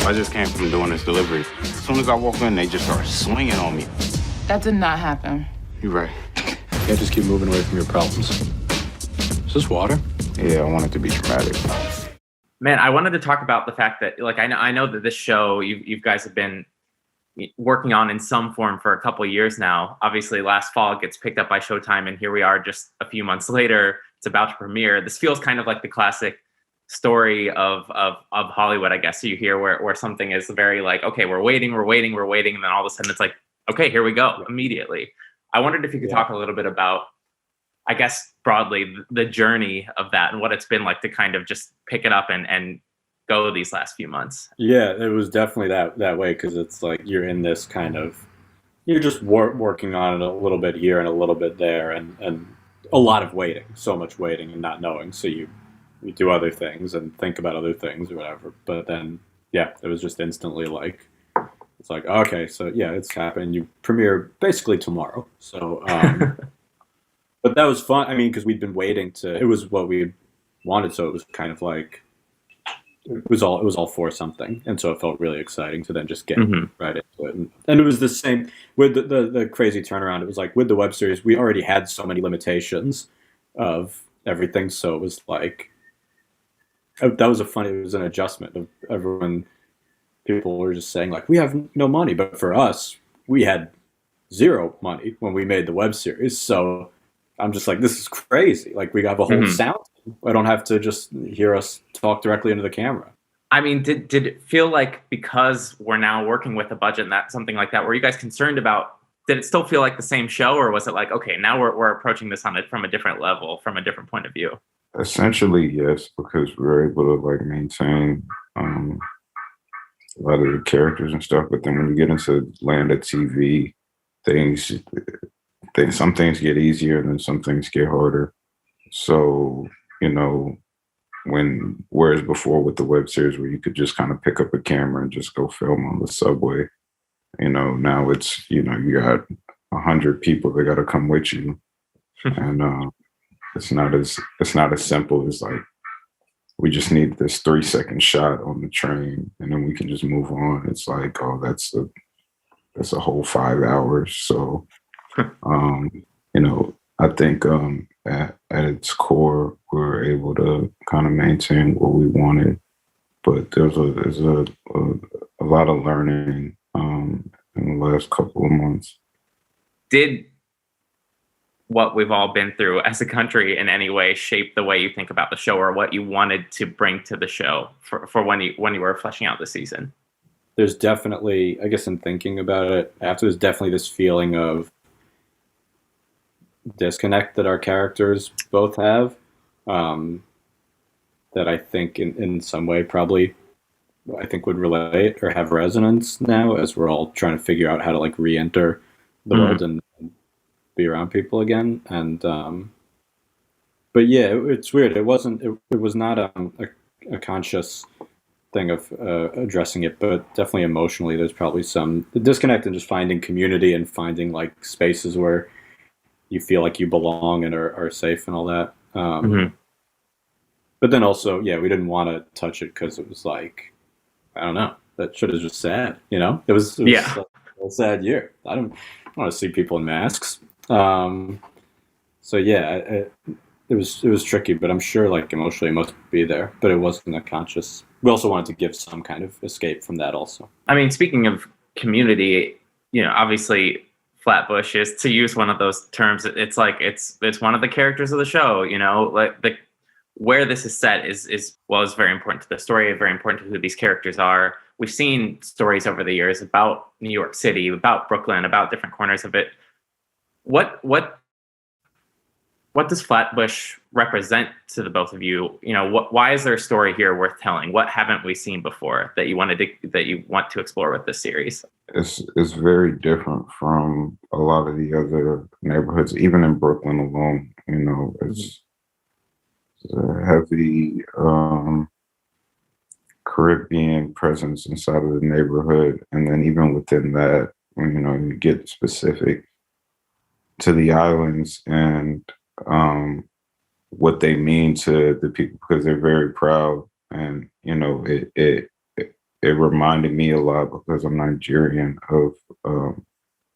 I just came from doing this delivery. As soon as I walked in, they just started swinging on me. That did not happen. You're right. You can't just keep moving away from your problems. Is this water? Yeah, I want it to be dramatic. Man, I wanted to talk about the fact that, like, I know that this show you guys have been working on in some form for a couple of years now. Obviously, last fall it gets picked up by Showtime, and here we are just a few months later. It's about to premiere. This feels kind of like the classic story of Hollywood, I guess. So you hear where something is very like, okay, we're waiting, and then all of a sudden it's like, okay, here we go immediately. I wondered if you could talk a little bit about, I guess, broadly the journey of that and what it's been like to kind of just pick it up and go these last few months. Yeah, it was definitely that way, because it's like you're in this kind of, you're just working on it a little bit here and a little bit there, and a lot of waiting, so much waiting and not knowing. So you do other things and think about other things or whatever. But then, yeah, it was just instantly like, it's like, okay, so yeah, it's happening. You premiere basically tomorrow. So, but that was fun. I mean, because we'd been waiting it was what we wanted. So it was kind of like, it was all for something. And so it felt really exciting to then just get right into it. And it was the same with the crazy turnaround. It was like with the web series, we already had so many limitations of everything. So it was like, it was an adjustment of everyone. People were just saying like, we have no money, but for us, we had zero money when we made the web series. So I'm just like, this is crazy. Like, we have a whole sound. I don't have to just hear us talk directly into the camera. I mean, did it feel like, because we're now working with a budget and that something like that, were you guys concerned about, did it still feel like the same show, or was it like, okay, now we're approaching this from a different level, from a different point of view? Essentially, yes, because we were able to like maintain a lot of the characters and stuff. But then when you get into land of TV, some things get easier and then some things get harder. So, whereas before with the web series where you could just kind of pick up a camera and just go film on the subway, now it's, you got 100 people that got to come with you. And it's not as simple as like, we just need this 3-second shot on the train and then we can just move on. It's like, oh, that's a whole 5 hours. So, I think at its core, we were able to kind of maintain what we wanted, but there's a lot of learning in the last couple of months. Did what we've all been through as a country in any way shape the way you think about the show, or what you wanted to bring to the show for when you were fleshing out the season? There's definitely, I guess in thinking about it after, there's definitely this feeling of disconnect that our characters both have, that I think in some way probably I think would relate or have resonance now as we're all trying to figure out how to like re-enter the world and be around people again. And but yeah, it's weird. It was not a conscious thing of addressing it, but definitely emotionally there's probably some disconnect and just finding community and finding like spaces where you feel like you belong and are safe and all that. But then also, yeah, we didn't want to touch it because it was like, I don't know, that shit is just sad, It was like a sad year. I don't want to see people in masks. So yeah, it was tricky, but I'm sure like emotionally it must be there, but it wasn't a conscious. We also wanted to give some kind of escape from that also. I mean, speaking of community, obviously Flatbush is, to use one of those terms, it's like it's one of the characters of the show, like where this is set is very important to the story, very important to who these characters are. We've seen stories over the years about New York City, about Brooklyn, about different corners of it. What does Flatbush represent to the both of you? Why is there a story here worth telling? What haven't we seen before that you want to explore with this series? It's very different from a lot of the other neighborhoods, even in Brooklyn alone. It's a heavy Caribbean presence inside of the neighborhood, and then even within that, you get specific to the islands and what they mean to the people, because they're very proud, and it it reminded me a lot because I'm Nigerian of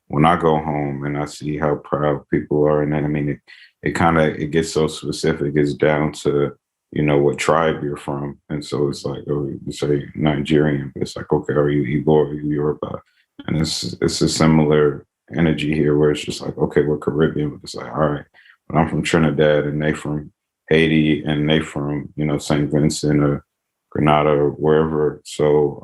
when I go home and I see how proud people are, and then I mean it gets so specific. It's down to what tribe you're from, and so it's like, oh, you say Nigerian, but it's like, okay, are you Igbo, or are you Yoruba? And it's a similar energy here where it's just like, okay, we're Caribbean, but it's like, all right, but I'm from Trinidad and they from Haiti and they from St. Vincent or Grenada or wherever. So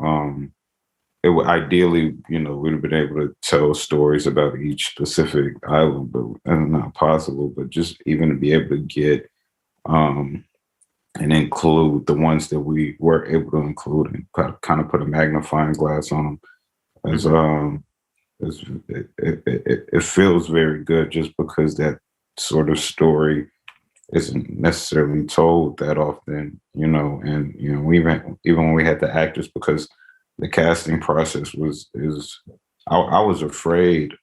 it would ideally, we'd have been able to tell stories about each specific island, but that's not possible. But just even to be able to get and include the ones that we were able to include and kind of put a magnifying glass on them, as it feels very good, just because that sort of story isn't necessarily told that often, and even when we had the actors, because the casting process I was afraid,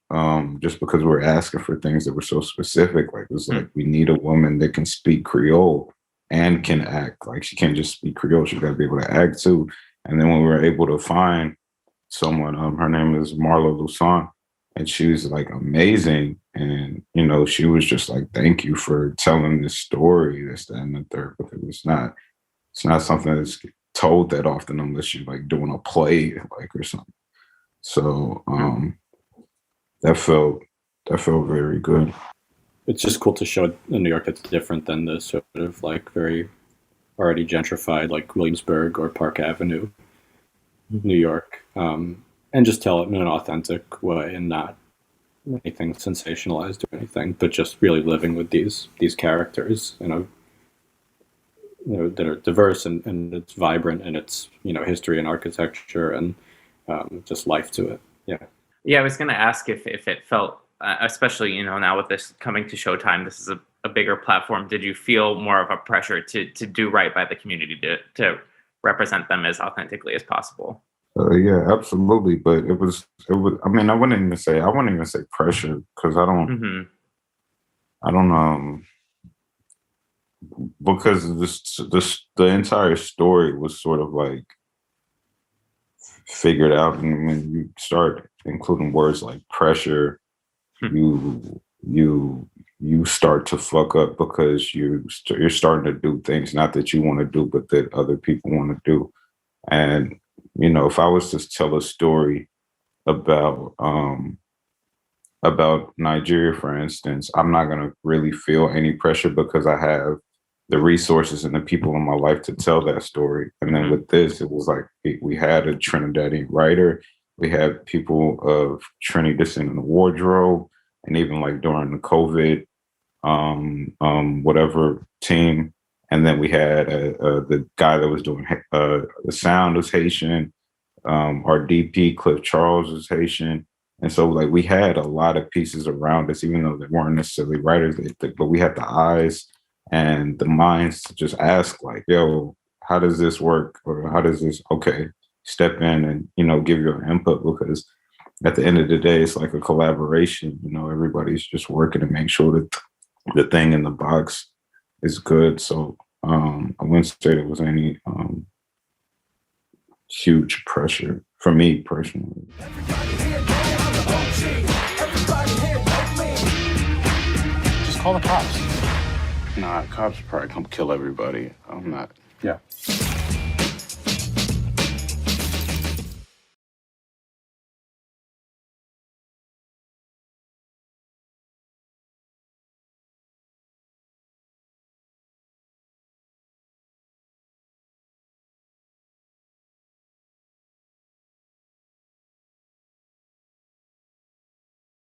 just because we're asking for things that were so specific. Like, it was like, we need a woman that can speak Creole and can act. Like, she can't just speak Creole, she got to be able to act too. And then when we were able to find someone, her name is Marla Lusan, and she was like amazing. And, she was just like, thank you for telling this story, this, that, and the third, because it's not something that's told that often unless you're like doing a play, like, or something. So that felt very good. It's just cool to show a New York that's different than the sort of like very already gentrified, like Williamsburgh or Park Avenue, New York, and just tell it in an authentic way and not anything sensationalized or anything, but just really living with these characters, that are diverse and it's vibrant, and it's history and architecture and just life to it. Yeah, I was going to ask if it felt, especially now with this coming to Showtime, this is a bigger platform. Did you feel more of a pressure to do right by the community, to represent them as authentically as possible? Yeah, absolutely. But it was. I mean, I wouldn't even say pressure, because I don't because the entire story was sort of like figured out, and when you start including words like pressure, you start to fuck up, because you're starting to do things not that you want to do, but that other people want to do. And if I was to tell a story about Nigeria, for instance, I'm not gonna really feel any pressure because I have the resources and the people in my life to tell that story. And then with this, it was like we had a Trinidadian writer, we had people of Trini descent in the wardrobe, and even like during the COVID, whatever team. And then we had the guy that was doing the sound was Haitian. Our DP Cliff Charles was Haitian. And so like we had a lot of pieces around us, even though they weren't necessarily writers, but we had the eyes and the minds to just ask like, yo, how does this work? Or how does this, okay, step in and, give your input, because at the end of the day, it's like a collaboration. Everybody's just working to make sure that the thing in the box is good. So I wouldn't say there was any huge pressure for me personally. Just call the cops. Nah, cops probably come kill everybody. I'm not. Yeah.